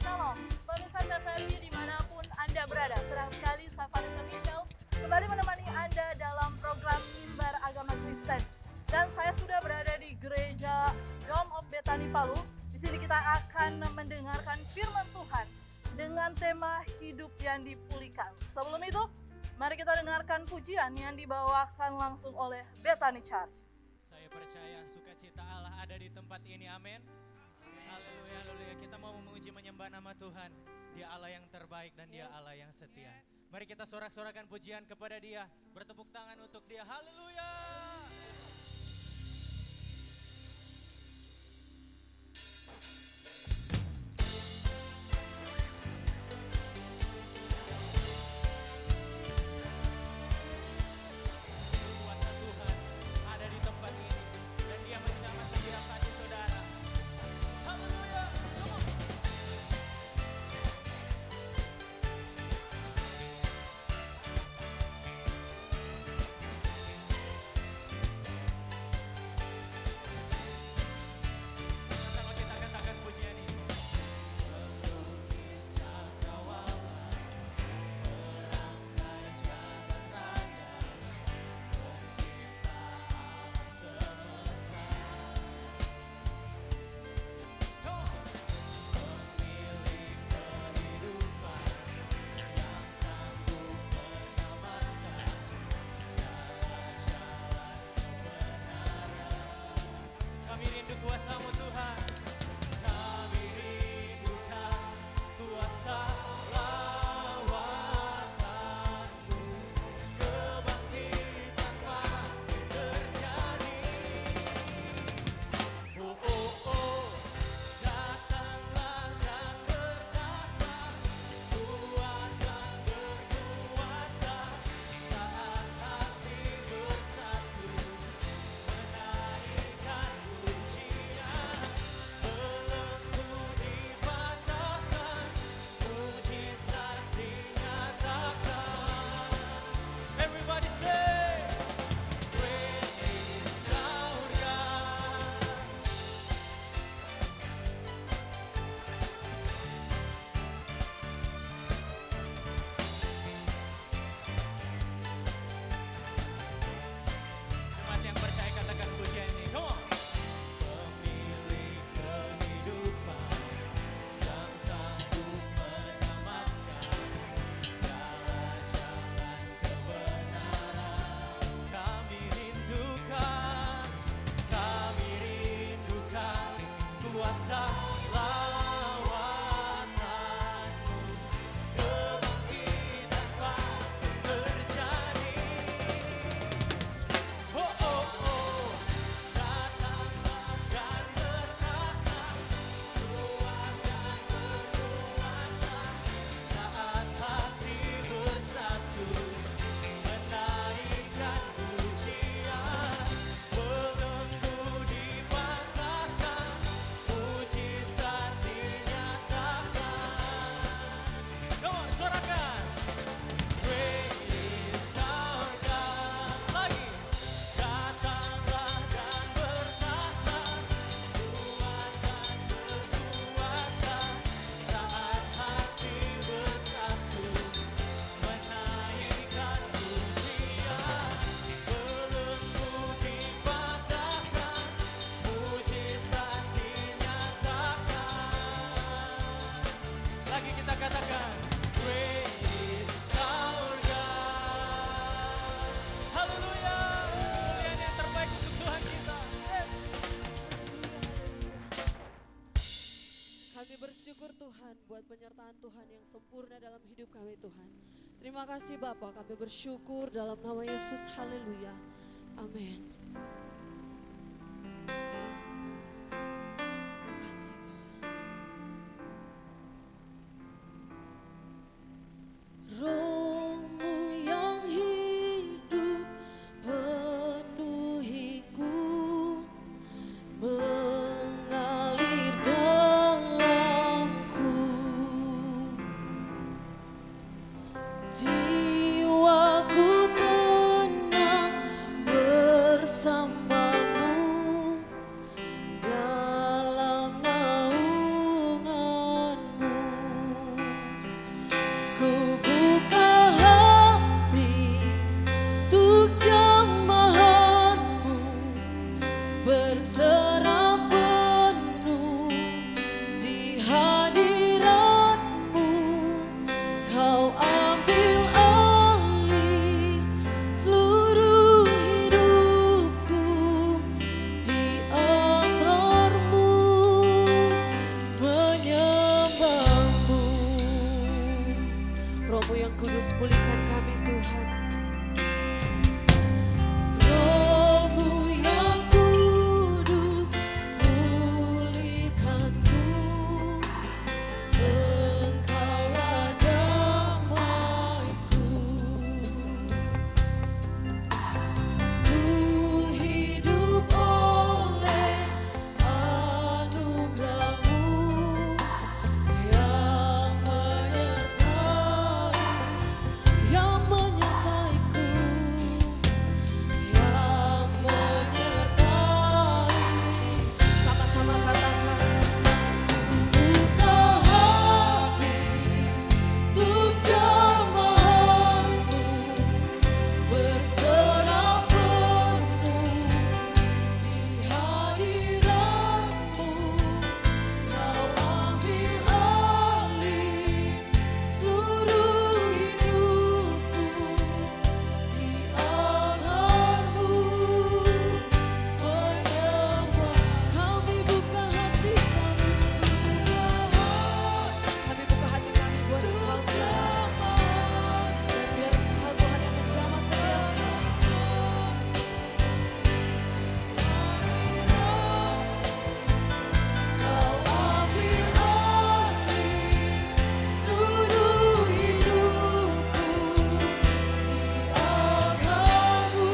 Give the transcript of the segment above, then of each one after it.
Shalom, pemirsa TVRI dimanapun Anda berada. Senang sekali saya Vanessa Michelle kembali menemani Anda dalam program Mimbar Agama Kristen. Dan saya sudah berada di Gereja Dome of Bethany Palu. Di sini kita akan mendengarkan firman Tuhan dengan tema hidup yang dipulihkan. Sebelum itu, mari kita dengarkan pujian yang dibawakan langsung oleh Bethany Church. Saya percaya sukacita Allah ada di tempat ini, amin. Haleluya, haleluya. Kita mau memuji menyembah nama Tuhan. Dia Allah yang terbaik dan Dia Allah yang setia. Mari kita sorak-sorakan pujian kepada Dia. Bertepuk tangan untuk Dia. Haleluya. Kuasa Tuhan ada di tempat ini dan Dia menjamah setiap hati saudara. Haleluya. Come on. sempurna dalam hidup kami Tuhan. Terima kasih Bapa, kami bersyukur dalam nama Yesus, haleluya, amin. Terima kasih Tuhan. Roh-Mu yang hidup penuhiku, mengalir dalamku. Jiwaku tenang bersamamu dalam naunganmu. Ku buka hati untuk jamahanmu, berserah penuh di hadiratmu. Kau ambil alih seluruh hidupku di altarmu, menyembahmu. Roh-Mu yang kudus, pulihkan kami Tuhan. Roh-Mu yang kudus, pulihkanku. Engkaulah damaiku. Ku hidup oleh anugerah-Mu yang menyertai, yang menyertaiku, yang menyertai. Sama-sama katakan, buka hati untuk jamahanmu, berserah penuh di hadiratmu. Kau ambil alih seluruh hidupku di altarmu, menyembah. Kami buka hati kami, buka hati kami buat Engkau Tuhan. Dan biar Engkau Tuhan yang menjamah setiap kami. Kau ambil alih seluruh hidupku di altarmu,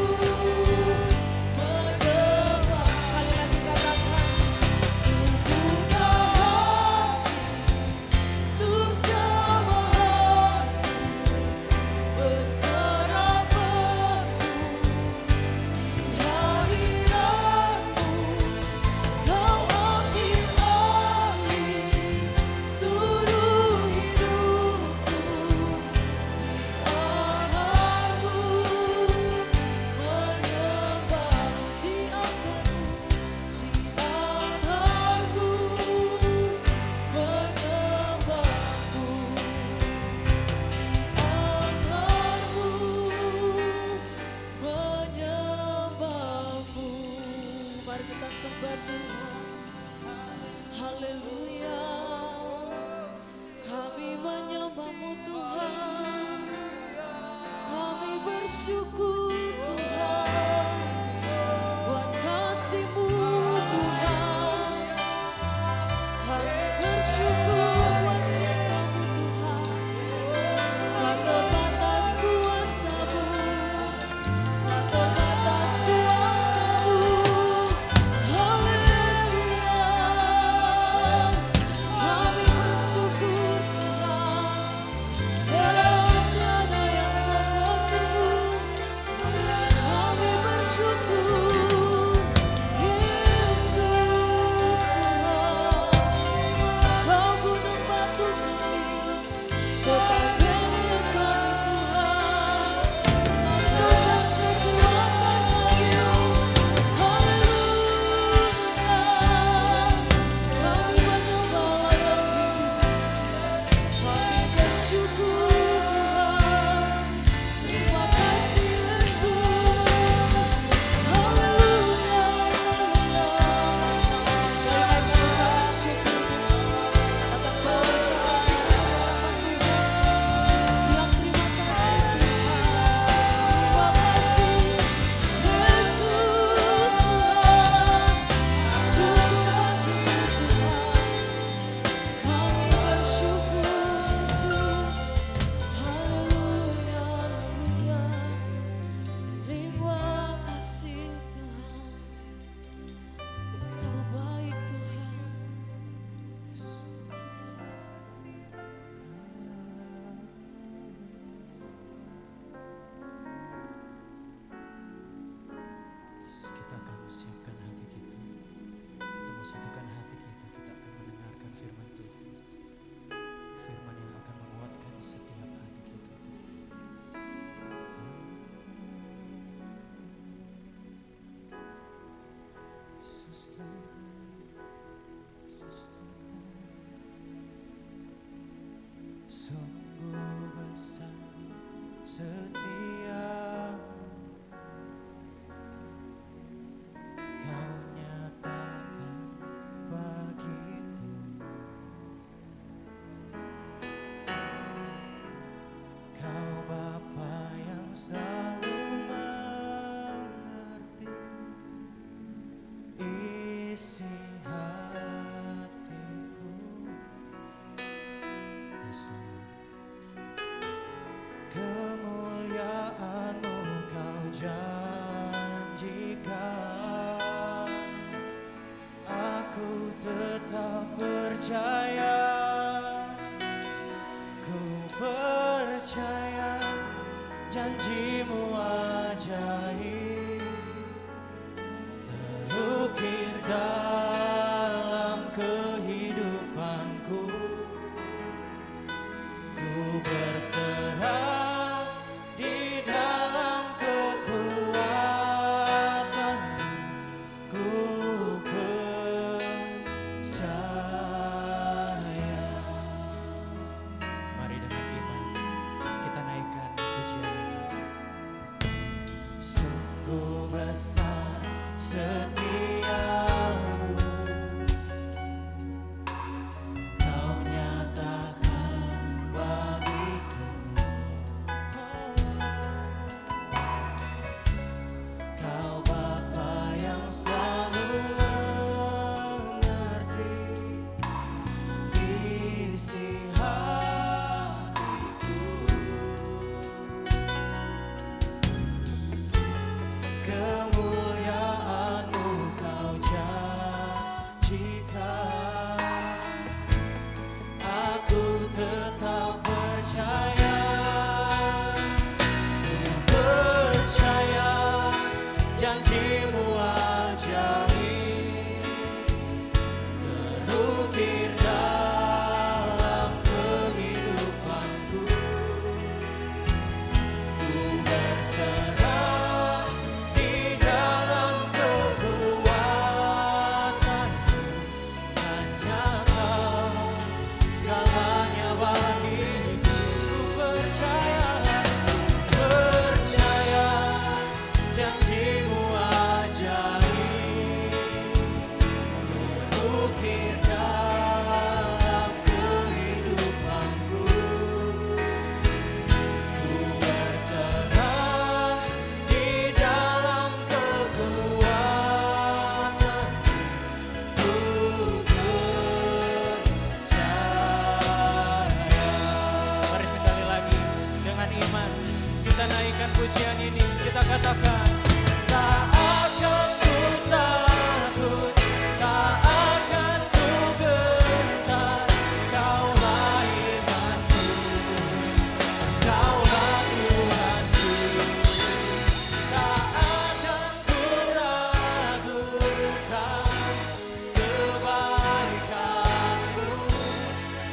menyembah. Sekali lagi katakan, ku buka hati untuk jamahanmu, berserah penuh di hadiratmu. Kau ambil alih seluruh hidupku di altarmu, menyembah di altarmu, menyembahku menyembahmu. Mari kita sembah Tuhan. Haleluya. Kami menyembah-Mu Tuhan. Kami bersyukur Tuhan buat kasih-Mu Tuhan. Kami bersyukur buat cinta-Mu Tuhan. Tak terbatas kuasa-Mu, tak terbatas kuasa-Mu. Haleluya. Kami bersyukur Tuhan, tiada yang seperti-Mu. isi hatiku. Yes, Lord. Kemuliaan-Mu Kau janjikan, aku tetap percaya, ku percaya janji-Mu ajaib terukir dalam kehidupanku. Ku berserah di dalam kekuatan, ku percaya. Mari dengan iman kita naikkan pujian ini. Sungguh besar setiamu, Kau nyatakan bagiku. Kau Bapa yang selalu mengerti isi hatiku. Kemuliaan-Mu Kau janjikan, aku tetap percaya, ku percaya janji-Mu ajaib terukir dalam kehidupanku. Ku berserah di dalam kekuatan-Mu, hanya Kau segalanya bagiku. Ku percaya janji-Mu ajaib terukir dalam kehidupanku. Ku berserah di dalam kekuatan-Mu, ku percaya. Mari sekali lagi dengan iman kita naikkan pujian ini, kita katakan, tak akan ku takut, tak akan ku gentar, Kaulah imanku, Kaulah Tuhanku. Tak akan ku ragukan kebaikan-Mu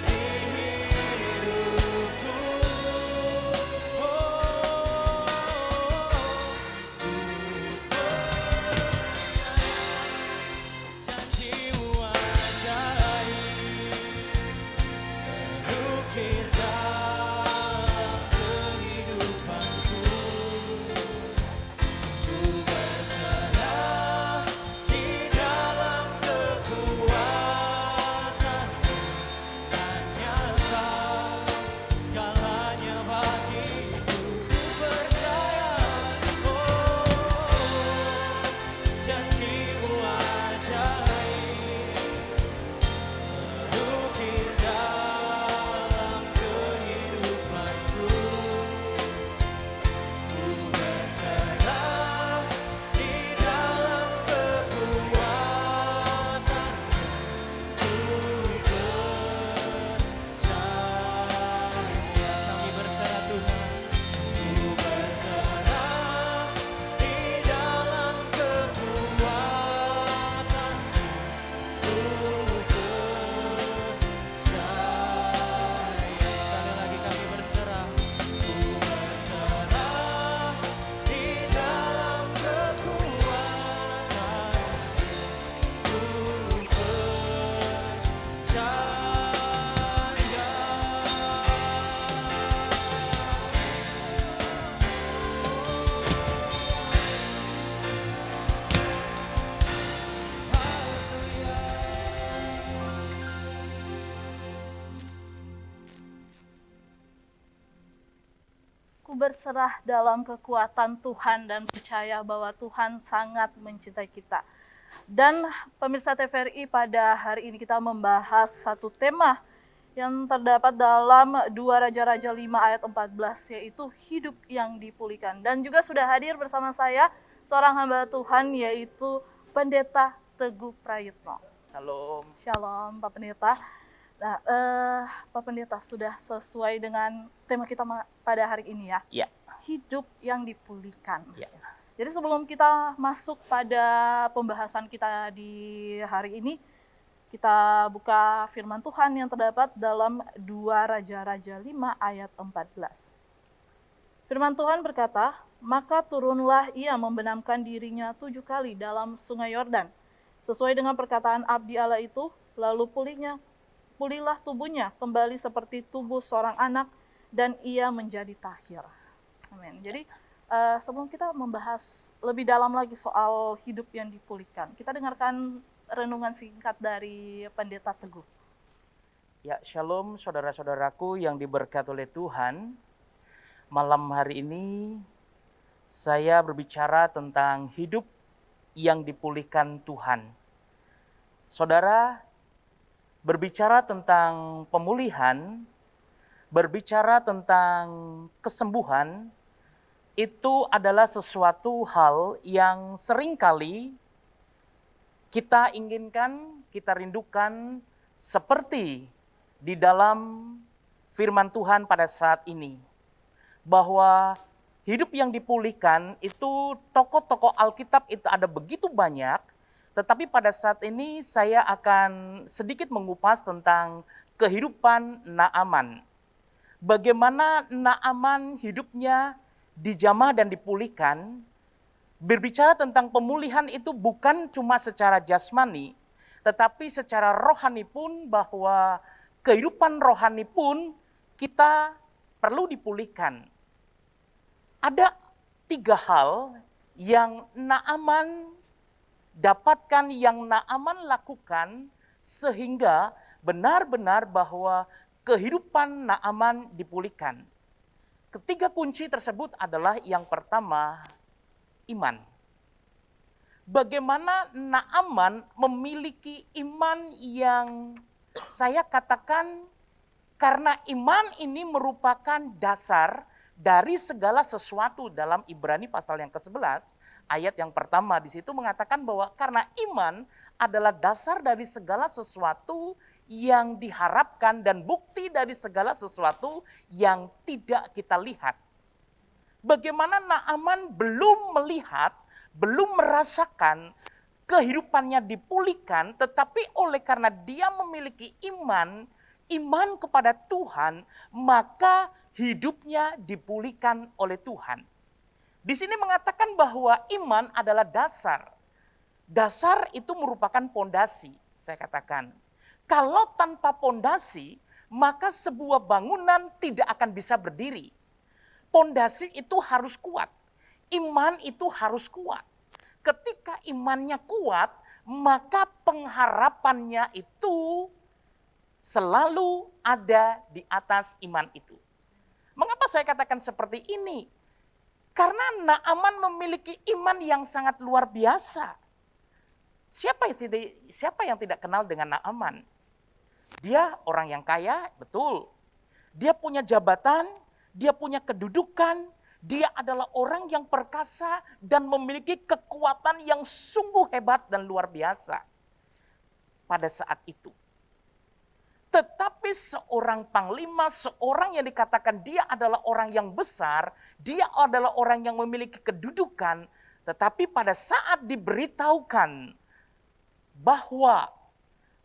di hidupku. Janji-Mu ajaib terukir dalam kehidupanku. Ku berserah di dalam kekuatan-Mu, hanya Kau segalanya bagiku. Ku percaya, janji-Mu ajaib terukir dalam kehidupanku. Ku berserah di dalam kekuatan-Mu, ku percaya. Kami berserah Tuhan, ku berserah di dalam kekuatan-Mu, ku percaya. Sekali lagi kami berserah, ku berserah di dalam kekuatan-Mu, ku Ku berserah dalam kekuatan Tuhan dan percaya bahwa Tuhan sangat mencintai kita. Dan pemirsa TVRI, pada hari ini kita membahas satu tema yang terdapat dalam 2 Raja-Raja 5 ayat 14, yaitu hidup yang dipulihkan. Dan juga sudah hadir bersama saya seorang hamba Tuhan, yaitu Pendeta Teguh Prayitno. Shalom. Shalom Pak Pendeta. Nah, Pak Pendeta, sudah sesuai dengan tema kita pada hari ini ya? Ya. Hidup yang dipulihkan. Ya. Jadi sebelum kita masuk pada pembahasan kita di hari ini, kita buka firman Tuhan yang terdapat dalam 2 Raja-Raja 5 ayat 14. Firman Tuhan berkata, "Maka turunlah ia membenamkan dirinya 7 kali dalam sungai Yordan, sesuai dengan perkataan abdi Allah itu, lalu pulihlah tubuhnya kembali seperti tubuh seorang anak, dan ia menjadi tahir." Amin. Jadi sebelum kita membahas lebih dalam lagi soal hidup yang dipulihkan, kita dengarkan renungan singkat dari Pendeta Teguh. Ya, shalom saudara-saudaraku yang diberkati oleh Tuhan. Malam hari ini saya berbicara tentang hidup yang dipulihkan Tuhan. Saudara, berbicara tentang pemulihan, berbicara tentang kesembuhan, itu adalah sesuatu hal yang seringkali kita inginkan, kita rindukan, seperti di dalam firman Tuhan pada saat ini. Bahwa hidup yang dipulihkan itu tokoh-tokoh Alkitab itu ada begitu banyak, tetapi pada saat ini saya akan sedikit mengupas tentang kehidupan Naaman. Bagaimana Naaman hidupnya dijamah dan dipulihkan. Berbicara tentang pemulihan itu bukan cuma secara jasmani, tetapi secara rohani pun, bahwa kehidupan rohani pun kita perlu dipulihkan. Ada 3 hal yang Naaman dapatkan, yang Naaman lakukan, sehingga benar-benar bahwa kehidupan Naaman dipulihkan. Ketiga kunci tersebut adalah yang pertama, iman. Bagaimana Naaman memiliki iman yang saya katakan, karena iman ini merupakan dasar dari segala sesuatu. Dalam Ibrani pasal yang ke-11, ayat yang pertama di situ mengatakan bahwa karena iman adalah dasar dari segala sesuatu yang diharapkan dan bukti dari segala sesuatu yang tidak kita lihat. Bagaimana Naaman belum melihat, belum merasakan kehidupannya dipulihkan, tetapi oleh karena dia memiliki iman kepada Tuhan, maka hidupnya dipulihkan oleh Tuhan. Di sini mengatakan bahwa iman adalah dasar. Dasar itu merupakan pondasi, saya katakan. Kalau tanpa pondasi, maka sebuah bangunan tidak akan bisa berdiri. Pondasi itu harus kuat. Iman itu harus kuat. Ketika imannya kuat, maka pengharapannya itu selalu ada di atas iman itu. Mengapa saya katakan seperti ini? Karena Naaman memiliki iman yang sangat luar biasa. Siapa yang tidak kenal dengan Naaman? Dia orang yang kaya, betul. Dia punya jabatan, dia punya kedudukan, dia adalah orang yang perkasa dan memiliki kekuatan yang sungguh hebat dan luar biasa pada saat itu. Tetapi seorang panglima, seorang yang dikatakan dia adalah orang yang besar, dia adalah orang yang memiliki kedudukan, tetapi pada saat diberitahukan bahwa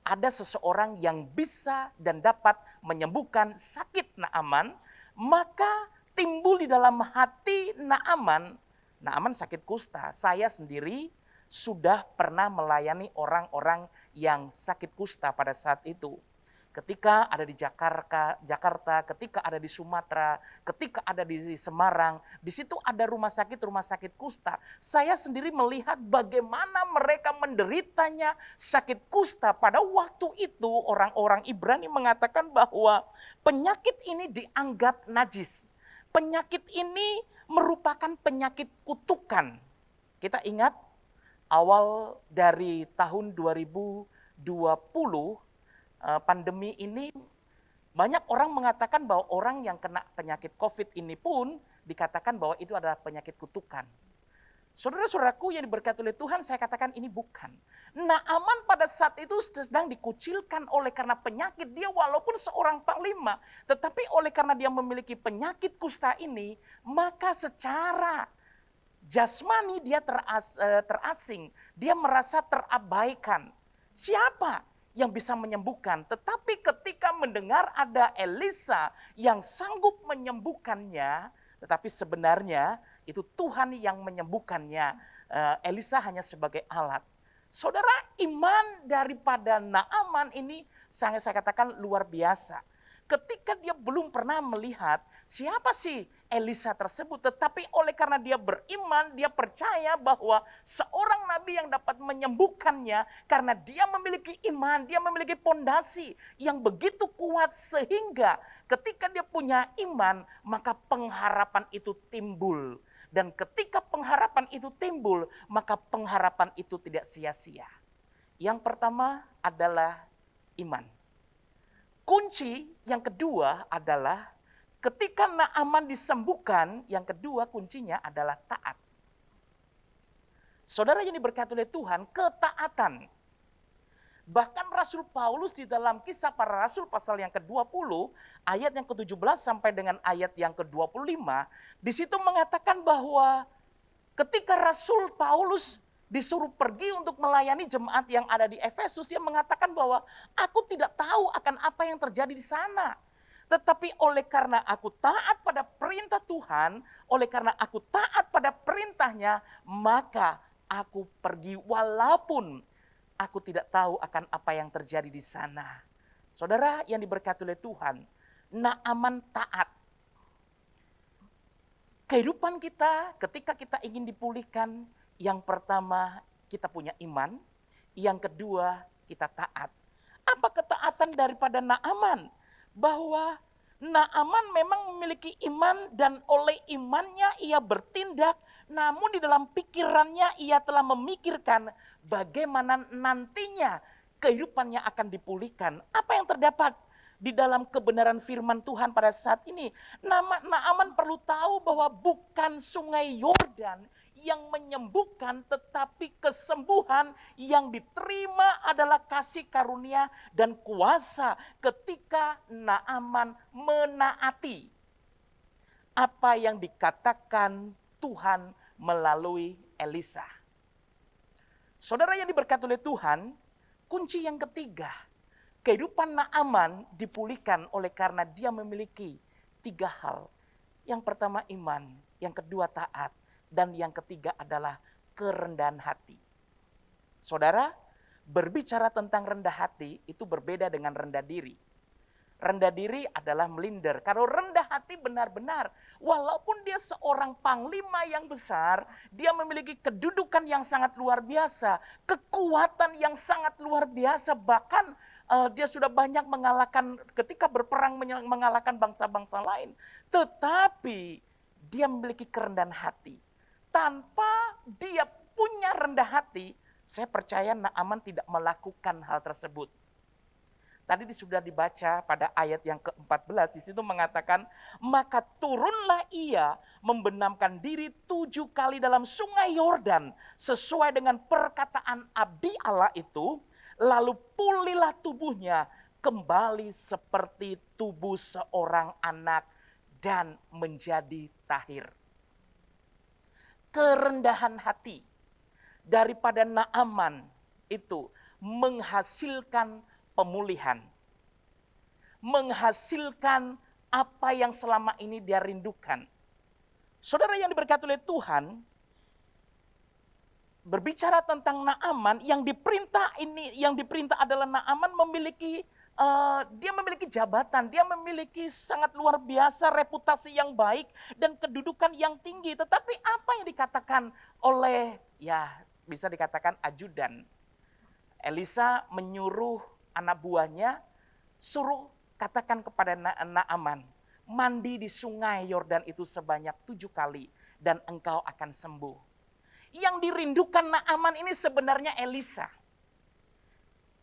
ada seseorang yang bisa dan dapat menyembuhkan sakit Naaman, maka timbul di dalam hati Naaman sakit kusta. Saya sendiri sudah pernah melayani orang-orang yang sakit kusta pada saat itu. Ketika ada di Jakarta, ketika ada di Sumatera, ketika ada di Semarang, di situ ada rumah sakit kusta. Saya sendiri melihat bagaimana mereka menderitanya sakit kusta. Pada waktu itu orang-orang Ibrani mengatakan bahwa penyakit ini dianggap najis. Penyakit ini merupakan penyakit kutukan. Kita ingat awal dari tahun 2020 pandemi ini banyak orang mengatakan bahwa orang yang kena penyakit COVID ini pun dikatakan bahwa itu adalah penyakit kutukan. Saudara-saudaraku yang diberkati oleh Tuhan, saya katakan ini bukan. Naaman pada saat itu sedang dikucilkan oleh karena penyakit dia walaupun seorang panglima. Tetapi oleh karena dia memiliki penyakit kusta ini, maka secara jasmani dia terasing. Dia merasa terabaikan. Siapa yang bisa menyembuhkan? Tetapi ketika mendengar ada Elisa yang sanggup menyembuhkannya, tetapi sebenarnya itu Tuhan yang menyembuhkannya. Elisa hanya sebagai alat. Saudara, iman daripada Naaman ini sangat saya katakan luar biasa. Ketika dia belum pernah melihat siapa sih Elisa tersebut, tetapi oleh karena dia beriman, dia percaya bahwa seorang nabi yang dapat menyembuhkannya karena dia memiliki iman, dia memiliki pondasi yang begitu kuat sehingga ketika dia punya iman, maka pengharapan itu timbul. Dan ketika pengharapan itu timbul, maka pengharapan itu tidak sia-sia. Yang pertama adalah iman. Kunci yang kedua adalah ketika Naaman disembuhkan, yang kedua kuncinya adalah taat. Saudara yang diberkati oleh Tuhan, ketaatan. Bahkan Rasul Paulus di dalam Kisah Para Rasul pasal yang ke-20, ayat yang ke-17 sampai dengan ayat yang ke-25, di situ mengatakan bahwa ketika Rasul Paulus disuruh pergi untuk melayani jemaat yang ada di Efesus, dia mengatakan bahwa aku tidak tahu akan apa yang terjadi di sana. Tetapi oleh karena aku taat pada perintah Tuhan, oleh karena aku taat pada perintahnya, maka aku pergi walaupun aku tidak tahu akan apa yang terjadi di sana. Saudara yang diberkati oleh Tuhan, Naaman taat. Kehidupan kita ketika kita ingin dipulihkan, yang pertama kita punya iman, yang kedua kita taat. Apa ketaatan daripada Naaman? Bahwa Naaman memang memiliki iman dan oleh imannya ia bertindak, namun di dalam pikirannya ia telah memikirkan bagaimana nantinya kehidupannya akan dipulihkan. Apa yang terdapat di dalam kebenaran firman Tuhan pada saat ini? Naaman perlu tahu bahwa bukan sungai Yordan yang menyembuhkan, tetapi kesembuhan yang diterima adalah kasih karunia dan kuasa ketika Naaman menaati apa yang dikatakan Tuhan melalui Elisa. Saudara yang diberkati oleh Tuhan, kunci yang ketiga, kehidupan Naaman dipulihkan oleh karena dia memiliki 3 hal. Yang pertama iman, yang kedua taat, dan yang ketiga adalah kerendahan hati. Saudara, berbicara tentang rendah hati itu berbeda dengan rendah diri. Rendah diri adalah melindar. Kalau rendah hati benar-benar, walaupun dia seorang panglima yang besar, dia memiliki kedudukan yang sangat luar biasa, kekuatan yang sangat luar biasa, bahkan dia sudah banyak mengalahkan ketika berperang mengalahkan bangsa-bangsa lain. Tetapi dia memiliki kerendahan hati. Tanpa dia punya rendah hati, saya percaya Naaman tidak melakukan hal tersebut. Tadi sudah dibaca pada ayat yang ke-14, di situ mengatakan, maka turunlah ia membenamkan diri 7 kali dalam sungai Yordan, sesuai dengan perkataan abdi Allah itu, lalu pulihlah tubuhnya kembali seperti tubuh seorang anak dan menjadi tahir. Kerendahan hati daripada Naaman itu menghasilkan pemulihan. Menghasilkan apa yang selama ini dia rindukan. Saudara yang diberkati oleh Tuhan, berbicara tentang Naaman, yang diperintah adalah Naaman memiliki dia memiliki jabatan, dia memiliki sangat luar biasa reputasi yang baik dan kedudukan yang tinggi. Tetapi apa yang dikatakan oleh, ya bisa dikatakan ajudan. Elisa menyuruh anak buahnya, suruh katakan kepada Naaman, mandi di sungai Yordan itu sebanyak 7 kali dan engkau akan sembuh. Yang dirindukan Naaman ini sebenarnya Elisa.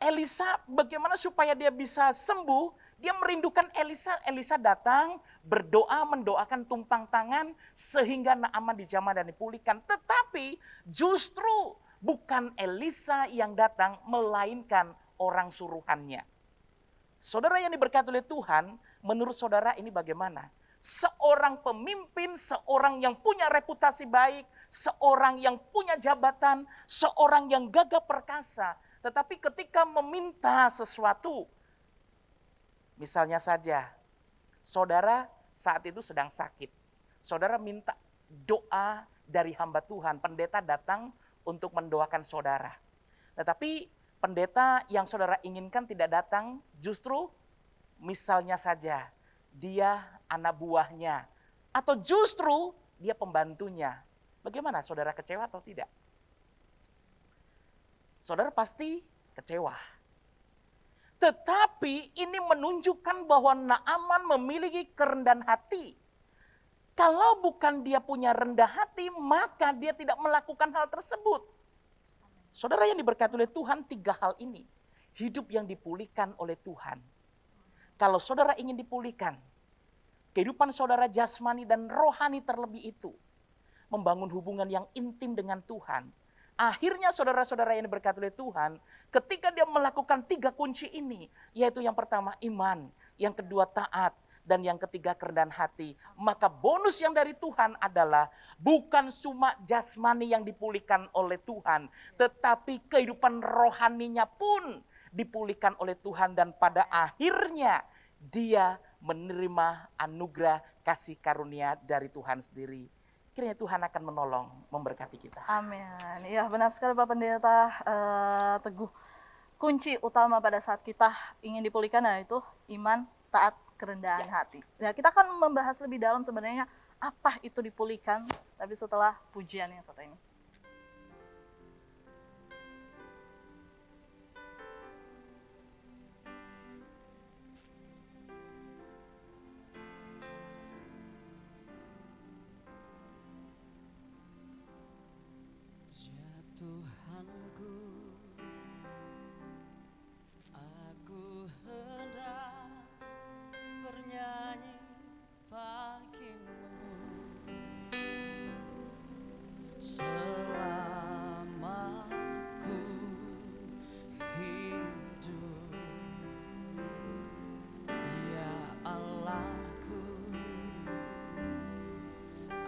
Elisa bagaimana supaya dia bisa sembuh? Dia merindukan Elisa. Elisa datang berdoa, mendoakan tumpang tangan sehingga Naaman dijamah dan dipulihkan. Tetapi justru bukan Elisa yang datang, melainkan orang suruhannya. Saudara yang diberkati oleh Tuhan, menurut saudara ini bagaimana? Seorang pemimpin, seorang yang punya reputasi baik, seorang yang punya jabatan, seorang yang gagah perkasa, tetapi ketika meminta sesuatu, misalnya saja, saudara saat itu sedang sakit, saudara minta doa dari hamba Tuhan, pendeta datang untuk mendoakan saudara. Tetapi pendeta yang saudara inginkan tidak datang, justru misalnya saja, dia anak buahnya, atau justru dia pembantunya. Bagaimana, saudara kecewa atau tidak? Saudara pasti kecewa. Tetapi ini menunjukkan bahwa Naaman memiliki kerendahan hati. Kalau bukan dia punya rendah hati, maka dia tidak melakukan hal tersebut. Saudara yang diberkati oleh Tuhan, 3 hal ini. Hidup yang dipulihkan oleh Tuhan. Kalau saudara ingin dipulihkan, kehidupan saudara jasmani dan rohani terlebih itu, membangun hubungan yang intim dengan Tuhan. Akhirnya saudara-saudara yang diberkati oleh Tuhan, ketika dia melakukan 3 kunci ini, yaitu yang pertama iman, yang kedua taat, dan yang ketiga kerendahan hati. Maka bonus yang dari Tuhan adalah bukan cuma jasmani yang dipulihkan oleh Tuhan, tetapi kehidupan rohaninya pun dipulihkan oleh Tuhan, dan pada akhirnya dia menerima anugerah kasih karunia dari Tuhan sendiri. Kiranya Tuhan akan menolong, memberkati kita. Amin. Ya, benar sekali Pak Pendeta Teguh. Kunci utama pada saat kita ingin dipulihkan yaitu iman, taat, kerendahan hati. Ya, kita akan membahas lebih dalam sebenarnya apa itu dipulihkan, tapi setelah pujian yang satu ini. Tuhanku, aku hendak bernyanyi bagimu selama ku hidup, ya Allahku,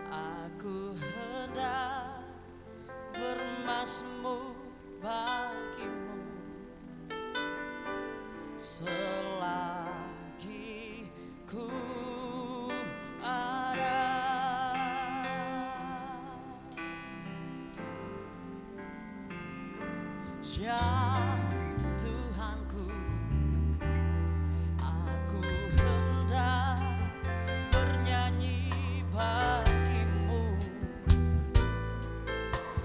aku hendak bermazmur bagimu selagi ku ada. Ya Tuhanku, aku hendak bernyanyi bagimu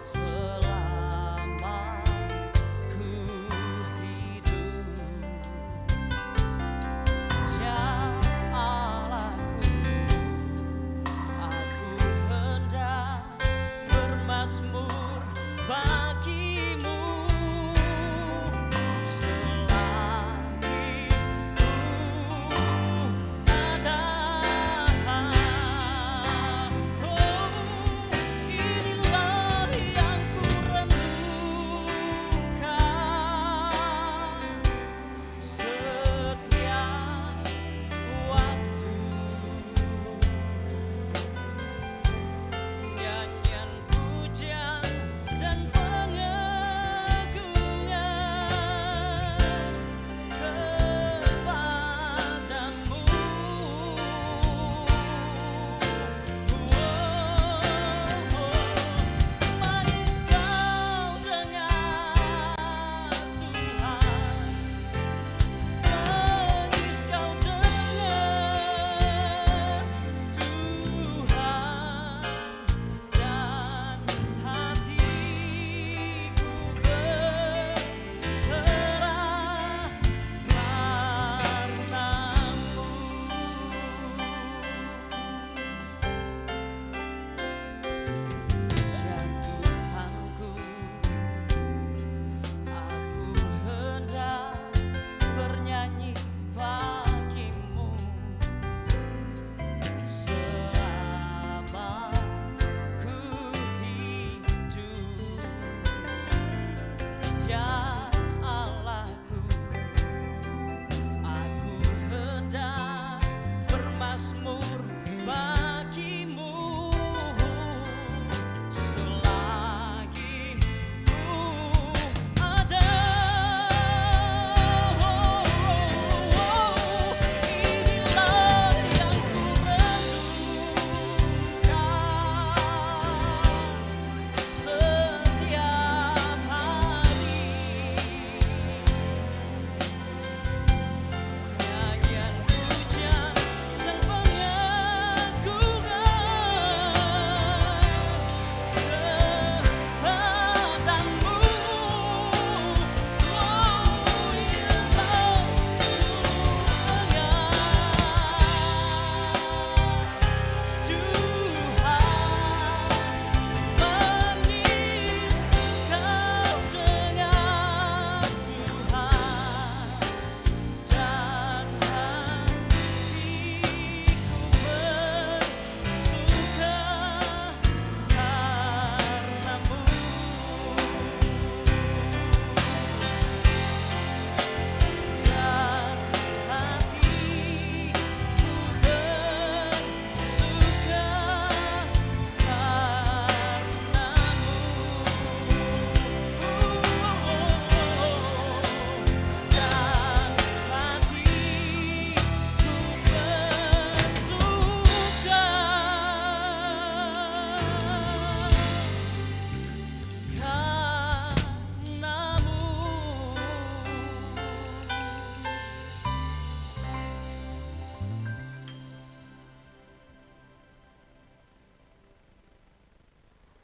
selama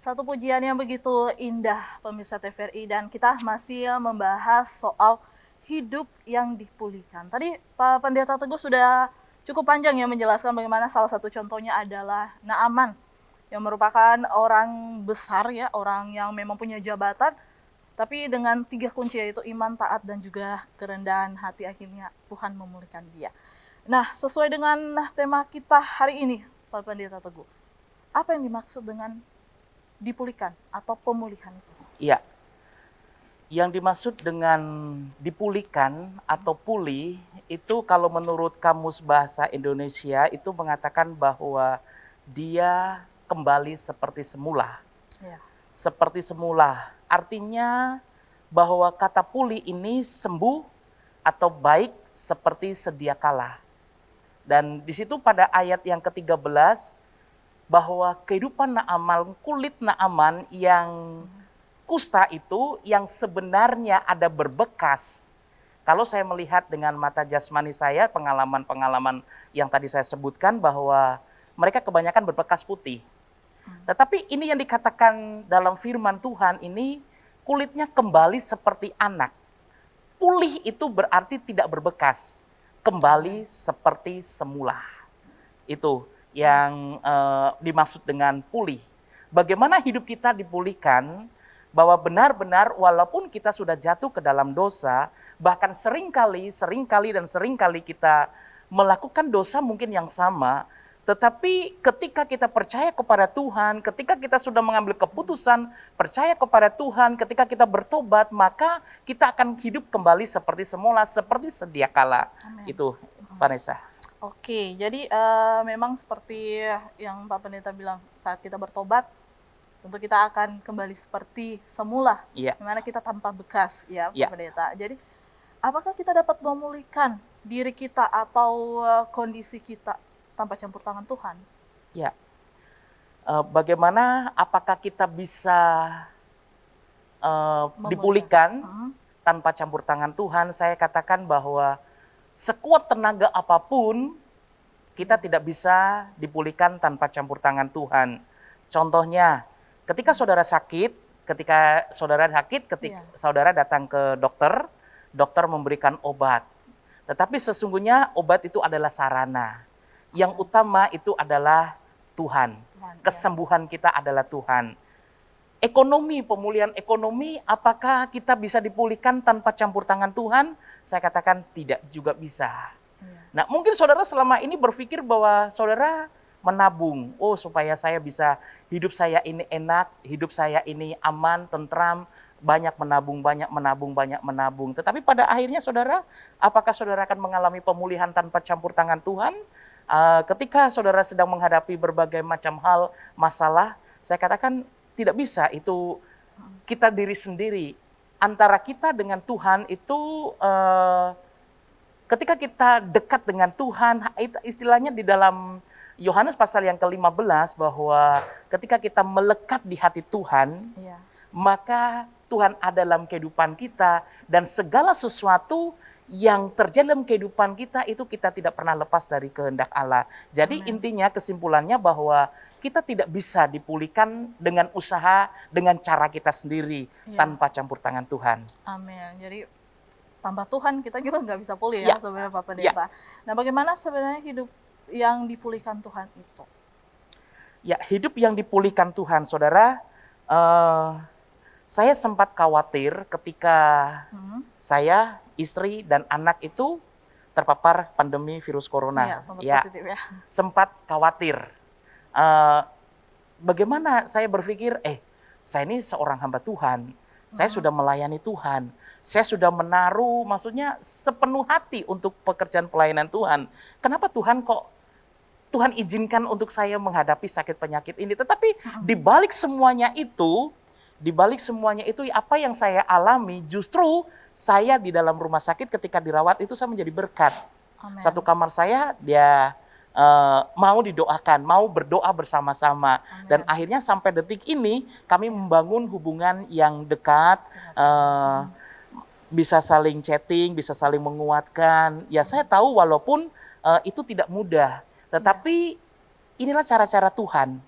Satu pujian yang begitu indah pemirsa TVRI, dan kita masih membahas soal hidup yang dipulihkan. Tadi Pak Pendeta Teguh sudah cukup panjang ya menjelaskan bagaimana salah satu contohnya adalah Naaman yang merupakan orang besar ya, orang yang memang punya jabatan, tapi dengan 3 kunci yaitu iman, taat, dan juga kerendahan hati, akhirnya Tuhan memulihkan dia. Nah, sesuai dengan tema kita hari ini Pak Pendeta Teguh, apa yang dimaksud dengan dipulihkan atau pemulihan itu? Iya. Yang dimaksud dengan dipulihkan atau pulih itu kalau menurut Kamus Bahasa Indonesia itu mengatakan bahwa dia kembali seperti semula. Ya. Seperti semula. Artinya bahwa kata pulih ini sembuh atau baik seperti sedia kala. Dan di situ pada ayat yang ke-13 bahwa kehidupan Naaman, kulit Naaman yang kusta itu yang sebenarnya ada berbekas. Kalau saya melihat dengan mata jasmani saya, pengalaman-pengalaman yang tadi saya sebutkan bahwa mereka kebanyakan berbekas putih. Tetapi ini yang dikatakan dalam firman Tuhan ini, kulitnya kembali seperti anak. Pulih itu berarti tidak berbekas, kembali seperti semula. Itu yang dimaksud dengan pulih. Bagaimana hidup kita dipulihkan, bahwa benar-benar walaupun kita sudah jatuh ke dalam dosa, bahkan seringkali kita melakukan dosa mungkin yang sama, tetapi ketika kita percaya kepada Tuhan, ketika kita sudah mengambil keputusan percaya kepada Tuhan, ketika kita bertobat, maka kita akan hidup kembali seperti semula, seperti sedia kala. Amen. Itu, Vanessa. Oke, jadi memang seperti yang Pak Pendeta bilang, saat kita bertobat, tentu kita akan kembali seperti semula, Iya. dimana kita tanpa bekas, ya Pak Iya. Pendeta. Jadi, apakah kita dapat memulihkan diri kita atau kondisi kita tanpa campur tangan Tuhan? Ya, bagaimana apakah kita bisa dipulihkan tanpa campur tangan Tuhan? Saya katakan bahwa sekuat tenaga apapun kita tidak bisa dipulihkan tanpa campur tangan Tuhan. Contohnya, ketika saudara sakit, ketika saudara datang ke dokter, dokter memberikan obat. Tetapi sesungguhnya obat itu adalah sarana. Yang utama itu adalah Tuhan. Kesembuhan kita adalah Tuhan. Ekonomi, pemulihan ekonomi, apakah kita bisa dipulihkan tanpa campur tangan Tuhan? Saya katakan tidak juga bisa. Nah, mungkin saudara selama ini berpikir bahwa saudara menabung. Oh, supaya saya bisa, hidup saya ini enak, hidup saya ini aman, tentram, banyak menabung. Tetapi pada akhirnya saudara, apakah saudara akan mengalami pemulihan tanpa campur tangan Tuhan? Ketika saudara sedang menghadapi berbagai macam hal, masalah, saya katakan tidak bisa. Itu kita diri sendiri. Antara kita dengan Tuhan itu, ketika kita dekat dengan Tuhan, istilahnya di dalam Yohanes pasal yang ke-15 bahwa ketika kita melekat di hati Tuhan, maka Tuhan ada dalam kehidupan kita, dan segala sesuatu yang terjadi dalam kehidupan kita itu kita tidak pernah lepas dari kehendak Allah. Jadi intinya, kesimpulannya bahwa kita tidak bisa dipulihkan dengan usaha, dengan cara kita sendiri, tanpa campur tangan Tuhan. Amin. Jadi tanpa Tuhan kita juga nggak bisa pulih ya sebenarnya Pak Pendeta. Nah, bagaimana sebenarnya hidup yang dipulihkan Tuhan itu? Ya, hidup yang dipulihkan Tuhan, saudara. Saya sempat khawatir ketika saya, istri, dan anak itu terpapar pandemi virus corona. Positif ya. Sempat khawatir. Bagaimana saya berpikir, saya ini seorang hamba Tuhan. Saya sudah melayani Tuhan. Saya sudah menaruh, maksudnya sepenuh hati untuk pekerjaan pelayanan Tuhan. Kenapa Tuhan izinkan untuk saya menghadapi sakit penyakit ini? Tetapi di balik semuanya itu, apa yang saya alami, justru saya di dalam rumah sakit ketika dirawat itu saya menjadi berkat. Amen. Satu kamar saya dia mau didoakan, mau berdoa bersama-sama. Dan akhirnya sampai detik ini kami membangun hubungan yang dekat, bisa saling chatting, bisa saling menguatkan. Ya, saya tahu walaupun itu tidak mudah, tetapi inilah cara-cara Tuhan.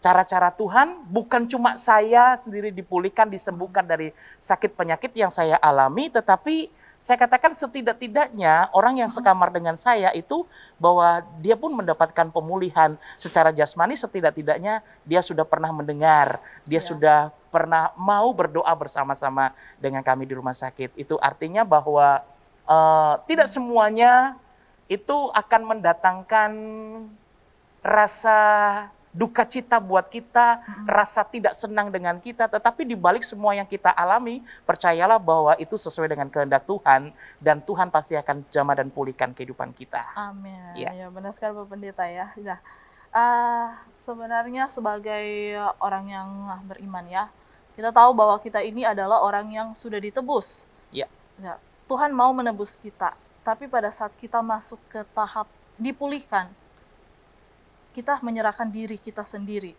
cara-cara Tuhan bukan cuma saya sendiri dipulihkan, disembuhkan dari sakit penyakit yang saya alami, tetapi saya katakan setidak-tidaknya orang yang sekamar dengan saya itu bahwa dia pun mendapatkan pemulihan secara jasmani, setidak-tidaknya dia sudah pernah mendengar, dia sudah pernah mau berdoa bersama-sama dengan kami di rumah sakit. Itu artinya bahwa tidak semuanya itu akan mendatangkan rasa duka cita buat kita, rasa tidak senang dengan kita, tetapi di balik semua yang kita alami, percayalah bahwa itu sesuai dengan kehendak Tuhan, dan Tuhan pasti akan jamah dan pulihkan kehidupan kita. Amin. Ya. Ya, benar sekali Pak Pendeta ya. Nah, sebenarnya sebagai orang yang beriman ya, kita tahu bahwa kita ini adalah orang yang sudah ditebus. Ya. Ya, Tuhan mau menebus kita, tapi pada saat kita masuk ke tahap dipulihkan, kita menyerahkan diri kita sendiri.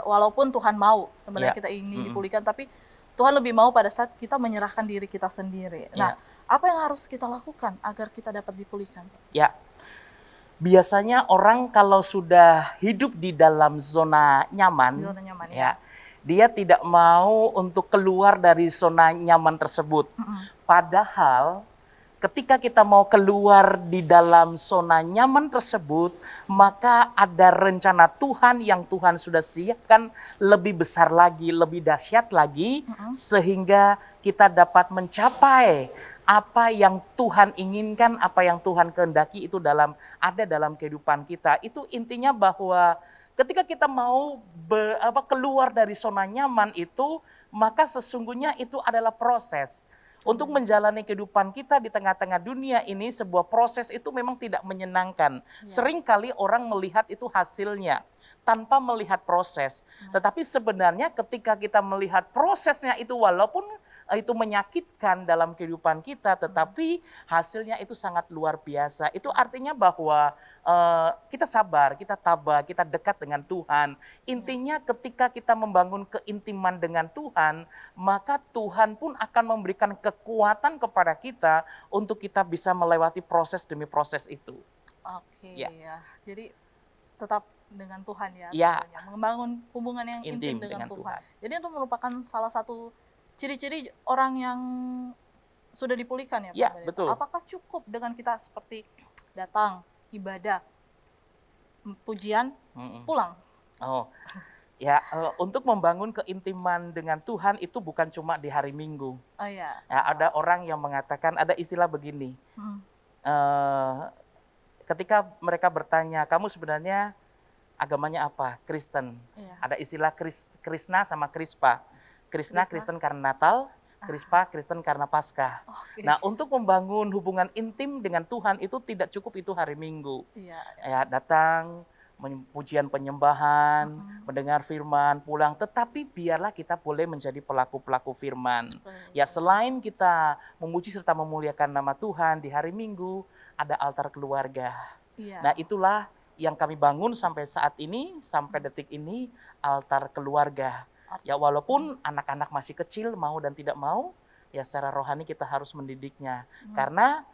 Walaupun Tuhan mau sebenarnya kita ingin dipulihkan, tapi Tuhan lebih mau pada saat kita menyerahkan diri kita sendiri. Nah, apa yang harus kita lakukan agar kita dapat dipulihkan? Ya, biasanya orang kalau sudah hidup di dalam zona nyaman, ya, dia tidak mau untuk keluar dari zona nyaman tersebut. Padahal ketika kita mau keluar di dalam zona nyaman tersebut, maka ada rencana Tuhan yang Tuhan sudah siapkan lebih besar lagi, lebih dahsyat lagi, sehingga kita dapat mencapai apa yang Tuhan inginkan, apa yang Tuhan kehendaki itu ada dalam kehidupan kita. Itu intinya bahwa ketika kita mau keluar dari zona nyaman itu, maka sesungguhnya itu adalah proses. Untuk menjalani kehidupan kita di tengah-tengah dunia ini, sebuah proses itu memang tidak menyenangkan. Seringkali orang melihat itu hasilnya tanpa melihat proses. Tetapi sebenarnya ketika kita melihat prosesnya itu, walaupun itu menyakitkan dalam kehidupan kita, tetapi hasilnya itu sangat luar biasa. Itu artinya bahwa kita sabar, kita tabah, kita dekat dengan Tuhan. Intinya ketika kita membangun keintiman dengan Tuhan, maka Tuhan pun akan memberikan kekuatan kepada kita untuk kita bisa melewati proses demi proses itu. Oke, ya. Jadi tetap dengan Tuhan ya, membangun hubungan yang intim dengan Tuhan. Jadi itu merupakan salah satu ciri-ciri orang yang sudah dipulihkan ya, Pak. Betul. Apakah cukup dengan kita seperti datang, ibadah, pujian, pulang? Ya, untuk membangun keintiman dengan Tuhan itu bukan cuma di hari Minggu. Ya, ada orang yang mengatakan, ada istilah begini, ketika mereka bertanya, kamu sebenarnya agamanya apa? Kristen. Ada istilah Krishna sama Krispa. Krishna Kristen karena Natal, Krispa Kristen karena Paskah. Nah, untuk membangun hubungan intim dengan Tuhan itu tidak cukup itu hari Minggu. Ya, datang, pujian penyembahan, mendengar firman, pulang. Tetapi biarlah kita boleh menjadi pelaku-pelaku firman. Ya, selain kita memuji serta memuliakan nama Tuhan, di hari Minggu ada altar keluarga. Nah, itulah yang kami bangun sampai saat ini, sampai detik ini, altar keluarga. Ya, walaupun anak-anak masih kecil, mau dan tidak mau, ya secara rohani kita harus mendidiknya. Karena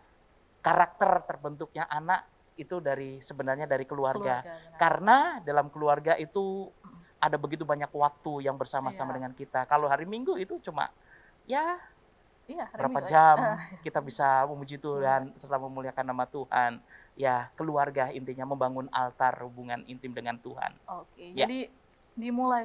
karakter terbentuknya anak itu sebenarnya dari keluarga. Karena dalam keluarga itu ada begitu banyak waktu yang bersama-sama dengan kita. Kalau hari Minggu itu cuma berapa jam kita bisa memuji Tuhan serta memuliakan nama Tuhan. Ya, keluarga intinya membangun altar hubungan intim dengan Tuhan. Jadi dimulai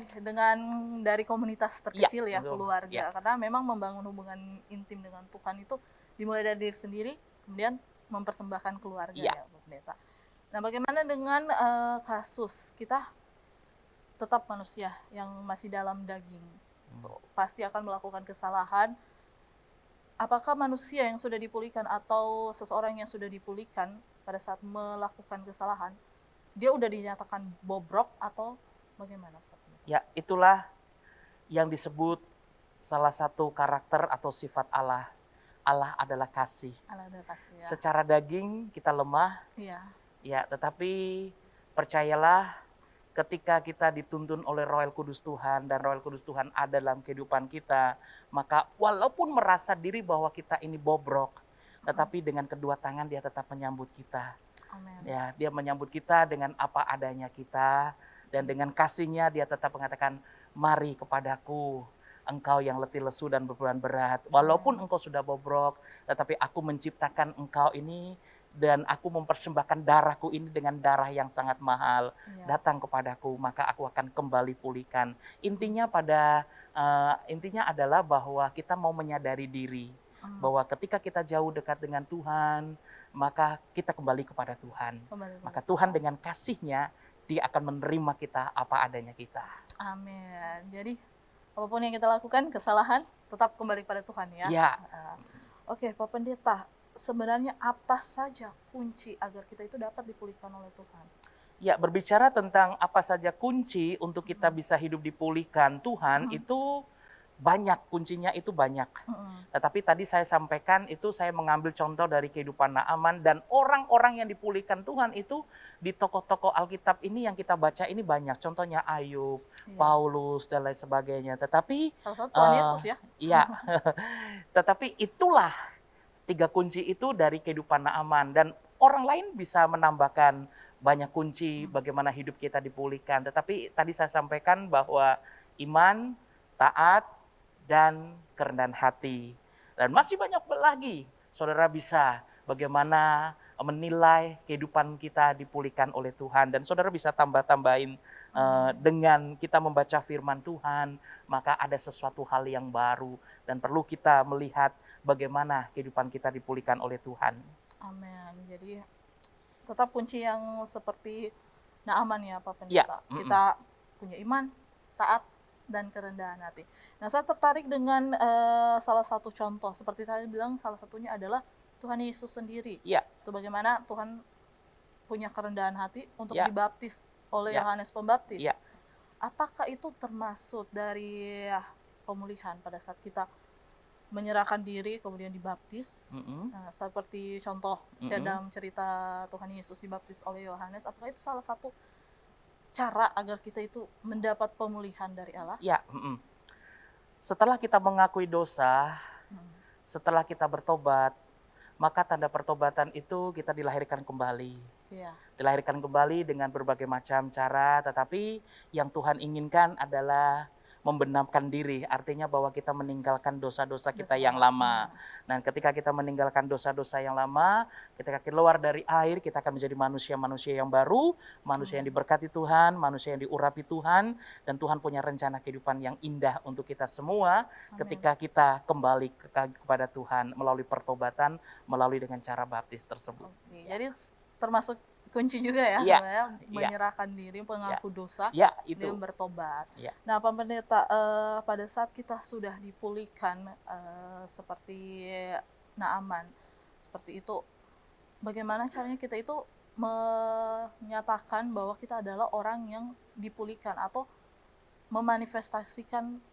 dari komunitas terkecil keluarga. Karena memang membangun hubungan intim dengan Tuhan itu dimulai dari diri sendiri, kemudian mempersembahkan keluarga ya, Pendeta. Nah, bagaimana dengan kasus kita tetap manusia yang masih dalam daging, pasti akan melakukan kesalahan. Apakah manusia yang sudah dipulihkan atau seseorang yang sudah dipulihkan pada saat melakukan kesalahan, dia udah dinyatakan bobrok atau bagaimana? Ya, itulah yang disebut salah satu karakter atau sifat Allah. Allah adalah kasih. Secara daging kita lemah, ya, tetapi percayalah ketika kita dituntun oleh Roh Kudus Tuhan dan Roh Kudus Tuhan ada dalam kehidupan kita, maka walaupun merasa diri bahwa kita ini bobrok, tetapi dengan kedua tangan dia tetap menyambut kita. Amen. Ya, dia menyambut kita dengan apa adanya kita. Dan dengan kasihnya dia tetap mengatakan, mari kepadaku, engkau yang letih lesu dan berbeban berat. Walaupun engkau sudah bobrok, tetapi aku menciptakan engkau ini dan aku mempersembahkan darahku ini dengan darah yang sangat mahal. Ya. Datang kepadaku, maka aku akan kembali pulihkan. Intinya intinya adalah bahwa kita mau menyadari diri bahwa ketika kita jauh dekat dengan Tuhan, maka kita kembali kepada Tuhan. Maka Tuhan dengan kasihnya, dia akan menerima kita apa adanya kita. Amin. Jadi apapun yang kita lakukan, kesalahan tetap kembali pada Tuhan ya. Ya. Oke, Pak Pendeta, sebenarnya apa saja kunci agar kita itu dapat dipulihkan oleh Tuhan? Ya, berbicara tentang apa saja kunci untuk kita bisa hidup dipulihkan Tuhan, itu banyak, kuncinya itu banyak. Tetapi tadi saya sampaikan itu saya mengambil contoh dari kehidupan Naaman, dan orang-orang yang dipulihkan Tuhan itu di tokoh-tokoh Alkitab ini yang kita baca ini banyak. Contohnya Ayub, Paulus dan lain sebagainya. Tetapi salah satu Tuhan Yesus ya. Iya. Tetapi itulah 3 kunci itu dari kehidupan Naaman, dan orang lain bisa menambahkan banyak kunci bagaimana hidup kita dipulihkan. Tetapi tadi saya sampaikan bahwa iman, taat, dan kerendahan hati. Dan masih banyak lagi saudara bisa bagaimana menilai kehidupan kita dipulihkan oleh Tuhan. Dan saudara bisa tambah-tambahin dengan kita membaca firman Tuhan, maka ada sesuatu hal yang baru dan perlu kita melihat bagaimana kehidupan kita dipulihkan oleh Tuhan. Amin. Jadi tetap kunci yang seperti Naaman ya Pak Pendeta. Ya. Kita punya iman, taat, dan kerendahan hati. Nah, saya tertarik dengan salah satu contoh. Seperti tadi bilang, salah satunya adalah Tuhan Yesus sendiri. Ya. Itu bagaimana Tuhan punya kerendahan hati untuk Ya. dibaptis oleh Ya. Yohanes Pembaptis. Ya. Apakah itu termasuk dari pemulihan pada saat kita menyerahkan diri kemudian dibaptis? Nah, seperti contoh dalam cerita Tuhan Yesus dibaptis oleh Yohanes, apakah itu salah satu cara agar kita itu mendapat pemulihan dari Allah? Ya. Setelah kita mengakui dosa, setelah kita bertobat, maka tanda pertobatan itu kita dilahirkan kembali. Iya. Dilahirkan kembali dengan berbagai macam cara, tetapi yang Tuhan inginkan adalah membenamkan diri, artinya bahwa kita meninggalkan dosa-dosa kita yang lama. Dan ketika kita meninggalkan dosa-dosa yang lama, ketika keluar dari air, kita akan menjadi manusia-manusia yang baru, manusia yang diberkati Tuhan, manusia yang diurapi Tuhan, dan Tuhan punya rencana kehidupan yang indah untuk kita semua ketika kita kembali kepada Tuhan melalui pertobatan, melalui dengan cara baptis tersebut. Oke, jadi termasuk kunci juga ya, Iya. sebenarnya menyerahkan diri, mengaku dosa, Ya, itu. dan bertobat. Ya. Nah, Pak Pendeta, pada saat kita sudah dipulihkan seperti Naaman, seperti itu, bagaimana caranya kita itu menyatakan bahwa kita adalah orang yang dipulihkan atau memanifestasikan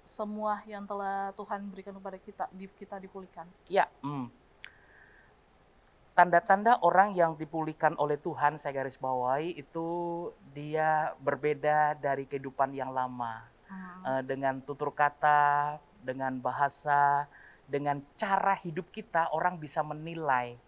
semua yang telah Tuhan berikan kepada kita dipulihkan? Ya. Tanda-tanda orang yang dipulihkan oleh Tuhan, saya garis bawahi, itu dia berbeda dari kehidupan yang lama. Dengan tutur kata, dengan bahasa, dengan cara hidup kita, orang bisa menilai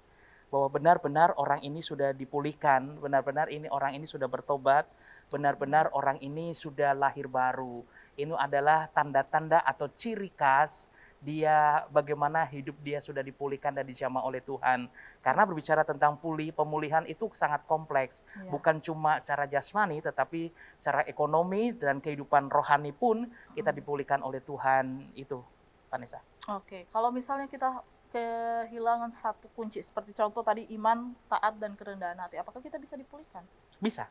bahwa benar-benar orang ini sudah dipulihkan, benar-benar orang ini sudah bertobat, benar-benar orang ini sudah lahir baru. Ini adalah tanda-tanda atau ciri khas dia bagaimana hidup dia sudah dipulihkan dan dijamah oleh Tuhan. Karena berbicara tentang pemulihan itu sangat kompleks. Ya. Bukan cuma secara jasmani, tetapi secara ekonomi dan kehidupan rohani pun kita dipulihkan oleh Tuhan itu, Vanessa. Oke, kalau misalnya kita kehilangan satu kunci, seperti contoh tadi iman, taat, dan kerendahan hati, apakah kita bisa dipulihkan? Bisa.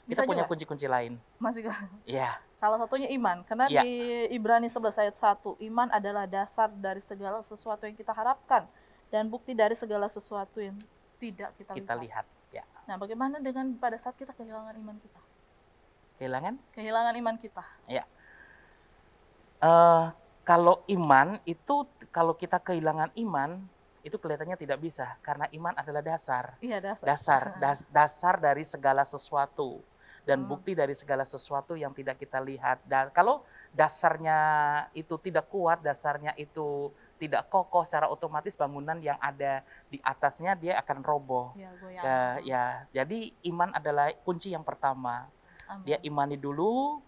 Bisa Kita punya juga? kunci-kunci lain. Masih Iya. salah satunya iman, karena Ya. di Ibrani 11 ayat 1, iman adalah dasar dari segala sesuatu yang kita harapkan dan bukti dari segala sesuatu yang tidak kita Kita lihat. lihat. Ya. Nah, bagaimana dengan pada saat kita kehilangan iman kita? Kehilangan? Kehilangan iman kita. Ya. Kalau iman itu, kalau kita kehilangan iman, itu kelihatannya tidak bisa karena iman adalah dasar. Iya, dasar. Dasar dari segala sesuatu dan bukti dari segala sesuatu yang tidak kita lihat. Dan kalau dasarnya itu tidak kuat, dasarnya itu tidak kokoh, secara otomatis bangunan yang ada di atasnya dia akan roboh. Ya, goyang. Jadi iman adalah kunci yang pertama. Amin. Dia imani dulu,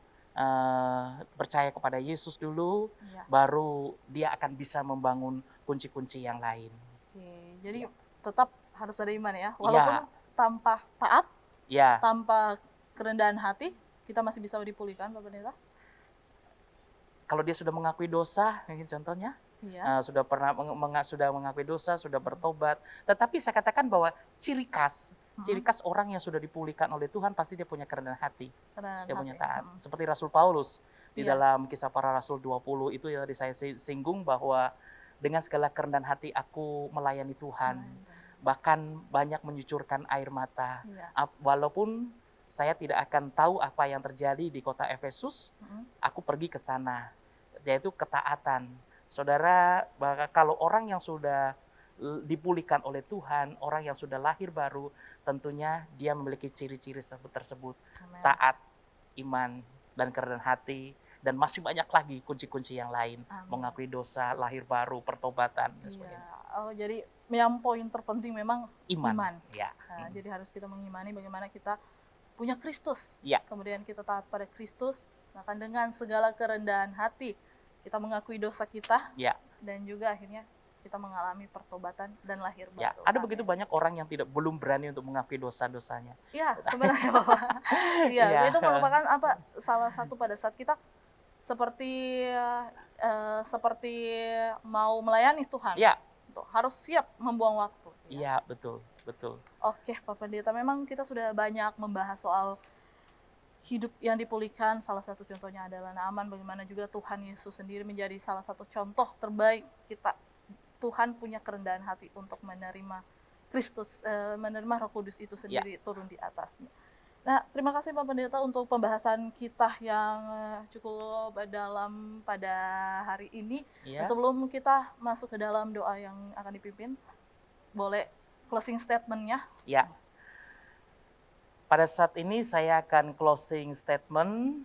percaya kepada Yesus dulu, Ya. baru dia akan bisa membangun kunci-kunci yang lain. Oke, jadi tetap harus ada iman ya. Walaupun tanpa taat, Ya, tanpa kerendahan hati, kita masih bisa dipulihkan, Pak Pendeta. kalau dia sudah mengakui dosa, ini contohnya, Iya. sudah sudah mengakui dosa, sudah bertobat. Tetapi saya katakan bahwa ciri khas orang yang sudah dipulihkan oleh Tuhan pasti dia punya kerendahan hati, Kerendahan dia punya hati. taat. Seperti Rasul Paulus di Iya. dalam Kisah Para Rasul 20 itu yang tadi saya singgung bahwa dengan segala kerendahan hati aku melayani Tuhan. Bahkan banyak menyucurkan air mata. Iya. Walaupun saya tidak akan tahu apa yang terjadi di kota Efesus, aku pergi ke sana, yaitu ketaatan. Saudara, kalau orang yang sudah dipulihkan oleh Tuhan, orang yang sudah lahir baru, tentunya dia memiliki ciri-ciri tersebut. Amin. Taat, iman, dan kerendahan hati, dan masih banyak lagi kunci-kunci yang lain. Amin. Mengakui dosa, lahir baru, pertobatan, dan Iya. sebagainya. Oh, jadi yang poin terpenting memang iman. Ya. Nah, jadi harus kita mengimani bagaimana kita punya Kristus. Ya. Kemudian kita taat pada Kristus, bahkan dengan segala kerendahan hati kita mengakui dosa kita, Ya. dan juga akhirnya kita mengalami pertobatan dan lahir baru. Ya, ada Amin. begitu banyak orang yang belum berani untuk mengakui dosa-dosanya. Iya, sebenarnya Bapak. Iya, Iya. itu merupakan salah satu pada saat kita seperti mau melayani Tuhan. Ya, Tuh, harus siap membuang waktu. iya, betul, betul. Oke, Pak Pendeta, memang kita sudah banyak membahas soal hidup yang dipulihkan. Salah satu contohnya adalah Naaman, bagaimana juga Tuhan Yesus sendiri menjadi salah satu contoh terbaik kita. Tuhan punya kerendahan hati untuk menerima Kristus, menerima Roh Kudus itu sendiri turun di atasnya. Nah, terima kasih Pak Pendeta untuk pembahasan kita yang cukup dalam pada hari ini. Ya. Nah, sebelum kita masuk ke dalam doa yang akan dipimpin, boleh closing statement-nya? Ya. Pada saat ini saya akan closing statement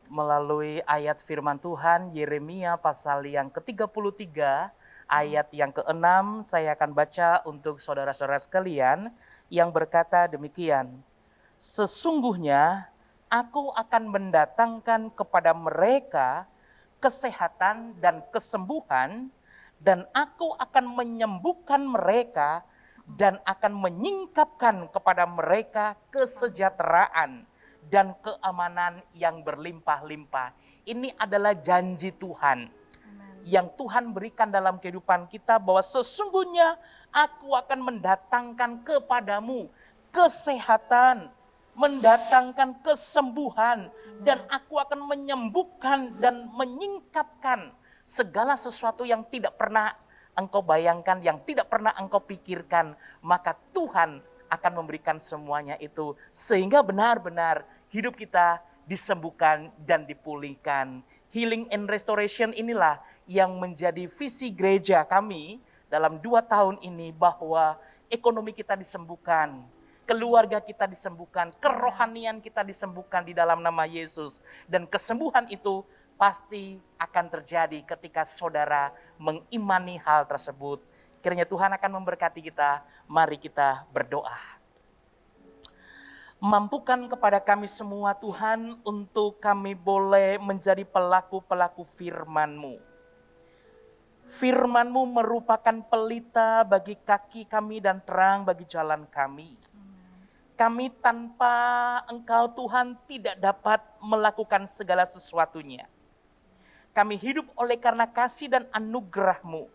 melalui ayat firman Tuhan Yeremia pasal yang ke-33 ayat yang ke-6. Saya akan baca untuk saudara-saudara sekalian yang berkata demikian. Sesungguhnya aku akan mendatangkan kepada mereka kesehatan dan kesembuhan, dan aku akan menyembuhkan mereka dan akan menyingkapkan kepada mereka kesejahteraan dan keamanan yang berlimpah-limpah. Ini adalah janji Tuhan yang Tuhan berikan dalam kehidupan kita, bahwa sesungguhnya aku akan mendatangkan kepadamu kesehatan, mendatangkan kesembuhan, dan aku akan menyembuhkan dan menyingkapkan segala sesuatu yang tidak pernah engkau bayangkan, yang tidak pernah engkau pikirkan. Maka Tuhan akan memberikan semuanya itu, sehingga benar-benar hidup kita disembuhkan dan dipulihkan. Healing and restoration inilah yang menjadi visi gereja kami dalam 2 tahun ini, bahwa ekonomi kita disembuhkan, keluarga kita disembuhkan, kerohanian kita disembuhkan di dalam nama Yesus. Dan kesembuhan itu pasti akan terjadi ketika saudara mengimani hal tersebut. Kiranya Tuhan akan memberkati kita. Mari kita berdoa. Mampukan kepada kami semua Tuhan, untuk kami boleh menjadi pelaku-pelaku firman-Mu. Firman-Mu merupakan pelita bagi kaki kami dan terang bagi jalan kami. Kami tanpa Engkau Tuhan tidak dapat melakukan segala sesuatunya. Kami hidup oleh karena kasih dan anugerah-Mu.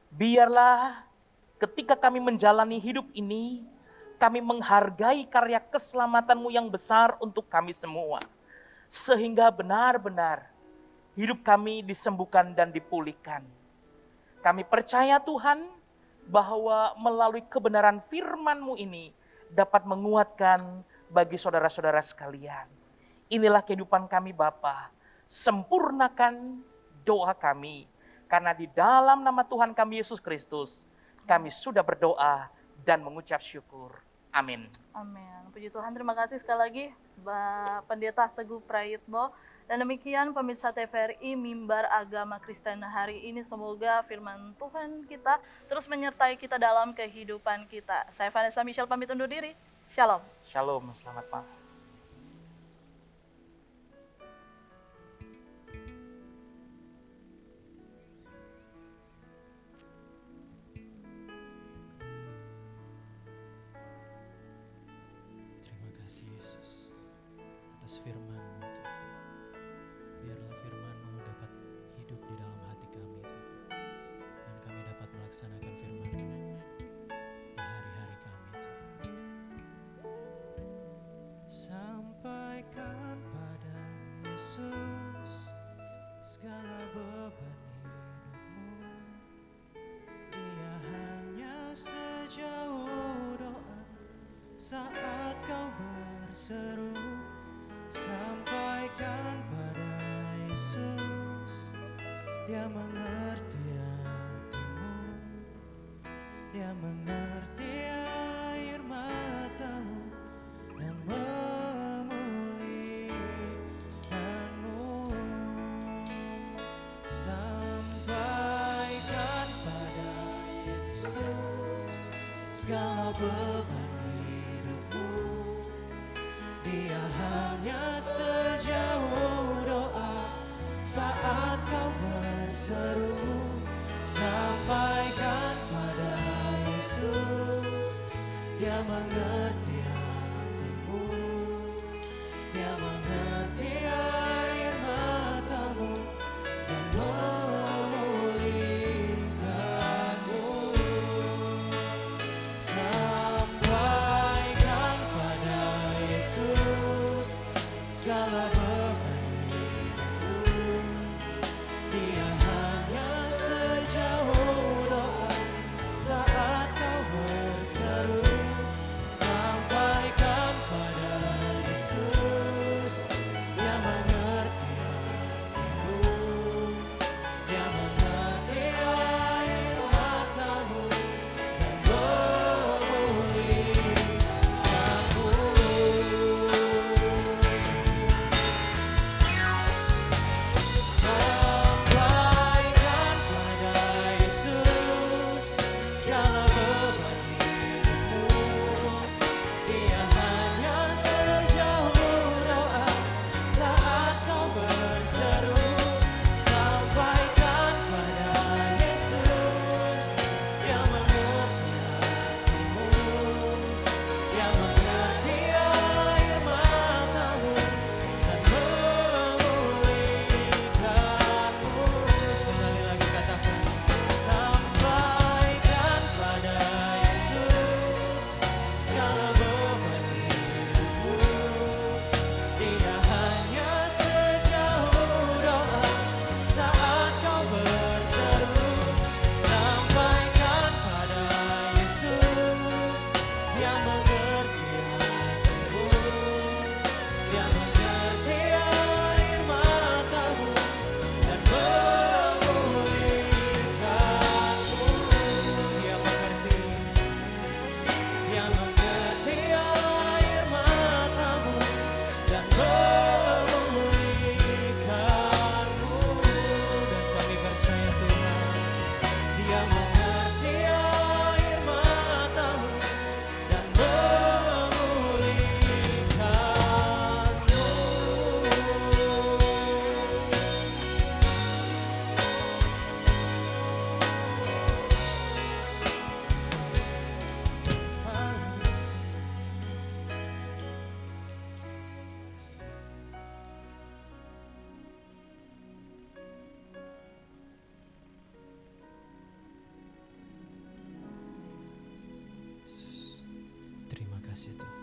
Biarlah ketika kami menjalani hidup ini, kami menghargai karya keselamatan-Mu yang besar untuk kami semua. Sehingga benar-benar hidup kami disembuhkan dan dipulihkan. Kami percaya Tuhan bahwa melalui kebenaran firman-Mu ini dapat menguatkan bagi saudara-saudara sekalian. Inilah kehidupan kami Bapa. Sempurnakan doa kami, karena di dalam nama Tuhan kami Yesus Kristus kami sudah berdoa dan mengucap syukur. Amin. Amin. Puji Tuhan, terima kasih sekali lagi Pak Pendeta Teguh Prayitno. Dan demikian pemirsa TVRI Mimbar Agama Kristen hari ini. Semoga firman Tuhan kita terus menyertai kita dalam kehidupan kita. Saya Vanessa Michelle pamit undur diri. Shalom. Shalom, selamat malam. Yesus, atas firman-Mu Tuhan. Biarlah firman-Mu dapat hidup di dalam hati kami Tuhan. Dan kami dapat melaksanakan firman-Mu di hari-hari kami Tuhan. Sampaikan pada Yesus segala beban hidupmu. Dia hanya sejauh doa saat kau berseru. Sampaikan pada Yesus, Dia mengerti hatimu. Dia mengerti air matamu dan memulihkanmu. Sampaikan pada Yesus segala beban hidupmu. Dia hanya sejauh doa saat kau berseru. Sampaikan pada Yesus, Dia mengerti hatimu. Dia mengerti air matamu dan memulihkanmu. Sampaikan pada Yesus segala beban hidupmu. Dia hanya sejauh doa saat kau berseru. Sampaikan pada Yesus, Dia mengerti hatimu. Dia mengerti air matamu dan memulihkanmu. Sampaikan pada Yesus segala beban hidupmu. Dia hanya sejauh doa saat kau berseru. Sampaikan pada Yesus, Dia mengerti hatimu. Dia mengerti air matamu dan memulihkanmu. Sekali lagi katakan, sampaikan pada Yesus segala beban hidupmu. Dia hanya sejauh doa saat kau berseru. Sampaikan pada Yesus, Dia mengerti hatimu. Dia mengerti air matamu dan memulihkanmu. Dia mengerti. Dia mengerti air matamu dan memulihkanmu. Dan kami percaya Tuhan, Dia mengerti air matamu dan Yesus, terima kasih Tuhan.